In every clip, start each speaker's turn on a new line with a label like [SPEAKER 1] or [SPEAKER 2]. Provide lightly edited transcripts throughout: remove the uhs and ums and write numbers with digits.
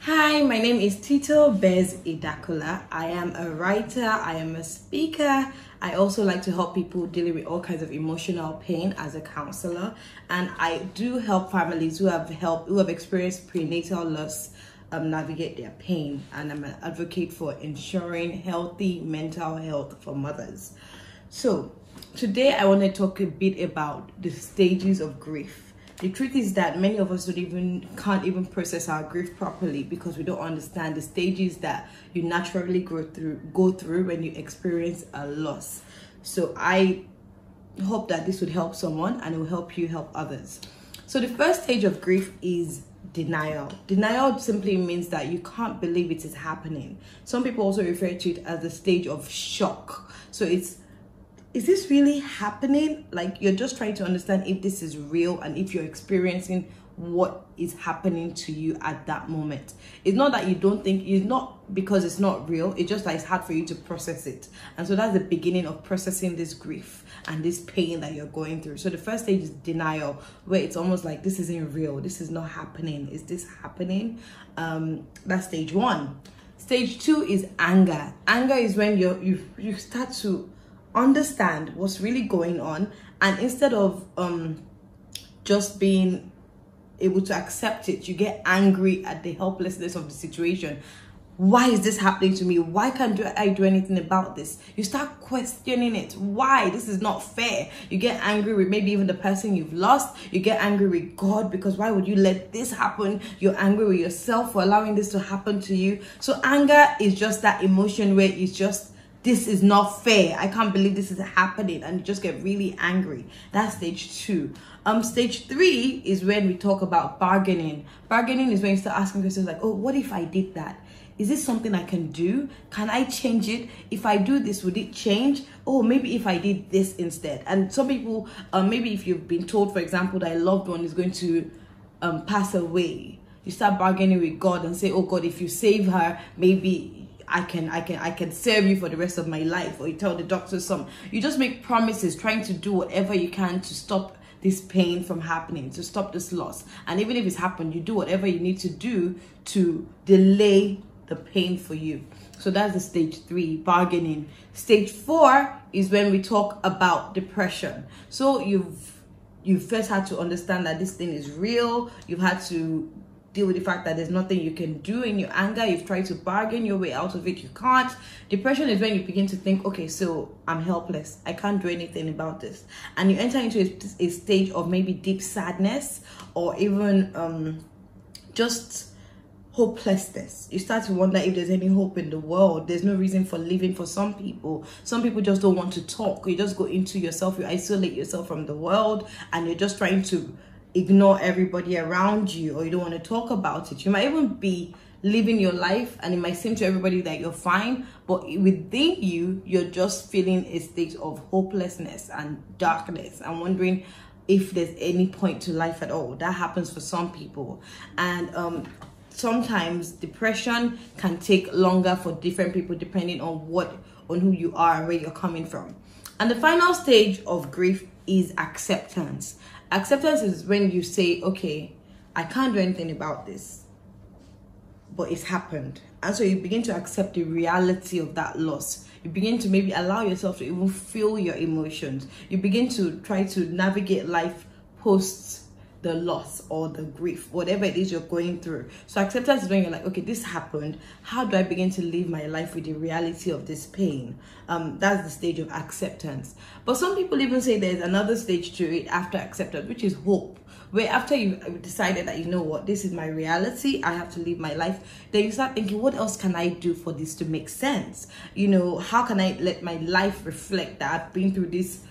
[SPEAKER 1] Hi, my name is Tito Bez Idakula. I am a writer, I am a speaker. I also like to help people dealing with all kinds of emotional pain as a counselor, and I do help families who have experienced prenatal loss navigate their pain, and I'm an advocate for ensuring healthy mental health for mothers. So today I want to talk a bit about the stages of grief. The truth is that many of us can't even process our grief properly because we don't understand the stages that you naturally go through when you experience a loss. So I hope that this would help someone and it will help you help others. So the first stage of grief is denial. Denial simply means that you can't believe it is happening. Some people also refer to it as the stage of shock. So is this really happening? Like, you're just trying to understand if this is real and if you're experiencing what is happening to you at that moment. It's not that you don't think, it's not because it's not real, it's just that it's hard for you to process it. And so that's the beginning of processing this grief and this pain that you're going through. So the first stage is denial, where it's almost like, this isn't real, this is not happening, is this happening? That's stage one. Stage two is anger. Anger is when you start to understand what's really going on, and instead of just being able to accept it, you get angry at the helplessness of the situation. Why is this happening to me? Why can't I do anything about this? You start questioning it. Why? This is not fair. You get angry with maybe even the person you've lost. You get angry with God because why would you let this happen? You're angry with yourself for allowing this to happen to you. So anger is just that emotion where it's just, this is not fair. I can't believe this is happening. And you just get really angry. That's stage two. Stage three is when we talk about bargaining. Bargaining is when you start asking questions like, oh, what if I did that? Is this something I can do? Can I change it? If I do this, would it change? Oh, maybe if I did this instead. And some people, maybe if you've been told, for example, that a loved one is going to pass away, you start bargaining with God and say, oh God, if you save her, maybe I can serve you for the rest of my life. Or you tell the doctor you just make promises, trying to do whatever you can to stop this pain from happening, to stop this loss. And even if it's happened, you do whatever you need to do to delay the pain for you. So that's the stage three, bargaining. Stage four is when we talk about depression. So you've first had to understand that this thing is real. You've had to deal with the fact that there's nothing you can do in your anger. You've tried to bargain your way out of it. You can't. Depression is when you begin to think, okay, so I'm helpless. I can't do anything about this. And you enter into a stage of maybe deep sadness or even just hopelessness. You start to wonder if there's any hope in the world. There's no reason for living for some people. Some people just don't want to talk. You just go into yourself. You isolate yourself from the world and you're just trying to ignore everybody around you, or you don't want to talk about it. You might even be living your life and it might seem to everybody that you're fine, but within you, you're just feeling a state of hopelessness and darkness and wondering if there's any point to life at all. That happens for some people. And sometimes depression can take longer for different people depending on who you are and where you're coming from. And the final stage of grief is acceptance. Acceptance is when you say, okay, I can't do anything about this, but it's happened. And so you begin to accept the reality of that loss. You begin to maybe allow yourself to even feel your emotions. You begin to try to navigate life post the loss or the grief, whatever it is you're going through. So acceptance is when you're like, okay, this happened. How do I begin to live my life with the reality of this pain? That's the stage of acceptance. But some people even say there's another stage to it after acceptance, which is hope. Where after you've decided that, you know what, this is my reality, I have to live my life, then you start thinking, what else can I do for this to make sense? You know, how can I let my life reflect that I've been through this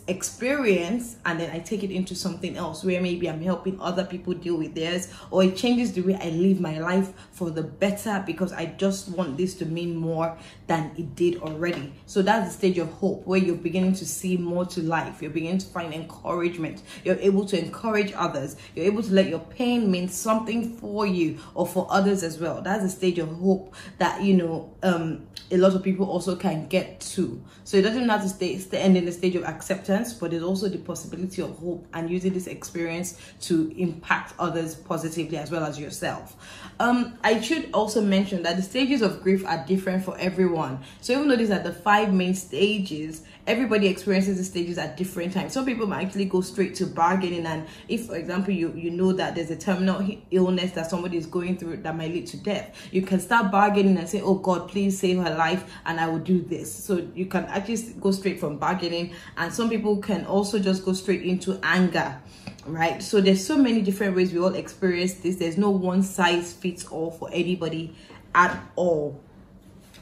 [SPEAKER 1] experience, and then I take it into something else where maybe I'm helping other people deal with theirs, or it changes the way I live my life for the better because I just want this to mean more than it did already. So that's the stage of hope, where you're beginning to see more to life. You're beginning to find encouragement. You're able to encourage others. You're able to let your pain mean something for you or for others as well. That's the stage of hope that, you know, a lot of people also can get to. So it doesn't have to end in the stage of acceptance, but there's also the possibility of hope and using this experience to impact others positively as well as yourself. I should also mention that the stages of grief are different for everyone. So even though these are the 5 main stages, everybody experiences the stages at different times. Some people might actually go straight to bargaining, and if, for example, you know that there's a terminal illness that somebody is going through that might lead to death, you can start bargaining and say, oh God, please save her life and I will do this. So you can actually go straight from bargaining, and some people can also just go straight into anger, right? So there's so many different ways we all experience this. There's no one size fits all for anybody at all.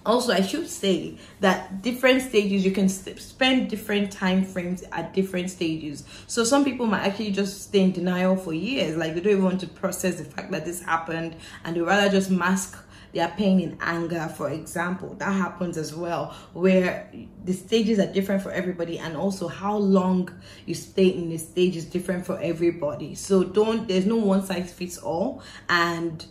[SPEAKER 1] Also, I should say that different stages, you can spend different time frames at different stages. So some people might actually just stay in denial for years, like they don't even want to process the fact that this happened, and they rather just mask their pain in anger, for example. That happens as well, where the stages are different for everybody, and also how long you stay in the stage is different for everybody. So there's no one size fits all, and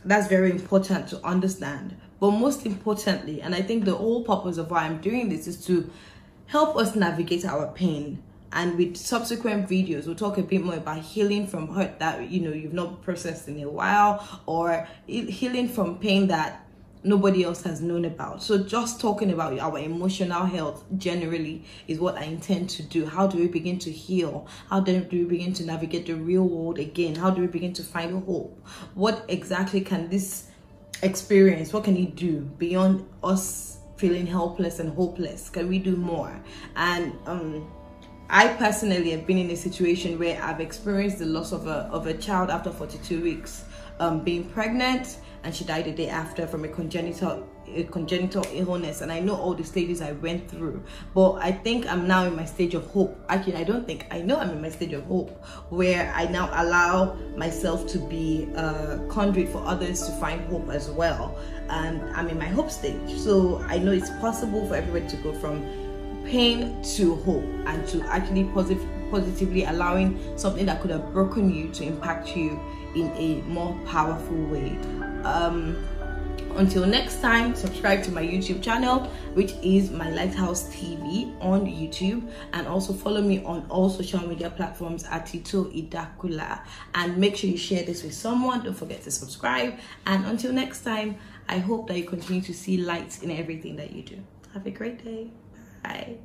[SPEAKER 1] that's very important to understand. But most importantly, and I think the whole purpose of why I'm doing this is to help us navigate our pain. And with subsequent videos, we'll talk a bit more about healing from hurt that you've not processed in a while, or healing from pain that nobody else has known about. So just talking about our emotional health generally is what I intend to do. How do we begin to heal? How do we begin to navigate the real world again? How do we begin to find hope? What exactly can this experience, what can it do beyond us feeling helpless and hopeless? Can we do more? And I personally have been in a situation where I've experienced the loss of a child after 42 weeks being pregnant, and she died the day after from a congenital illness. And I know all the stages I went through, but I think I'm now in my stage of hope. Actually, I know I'm in my stage of hope, where I now allow myself to be a conduit for others to find hope as well. And I'm in my hope stage, so I know it's possible for everybody to go from pain to hope, and to actually positively allowing something that could have broken you to impact you in a more powerful way. Until next time, subscribe to my YouTube channel, which is My Lighthouse TV on YouTube, and also follow me on all social media platforms at Tito Idakula, and make sure you share this with someone. Don't forget to subscribe, and until next time, I hope that you continue to see light in everything that you do. Have a great day. Bye.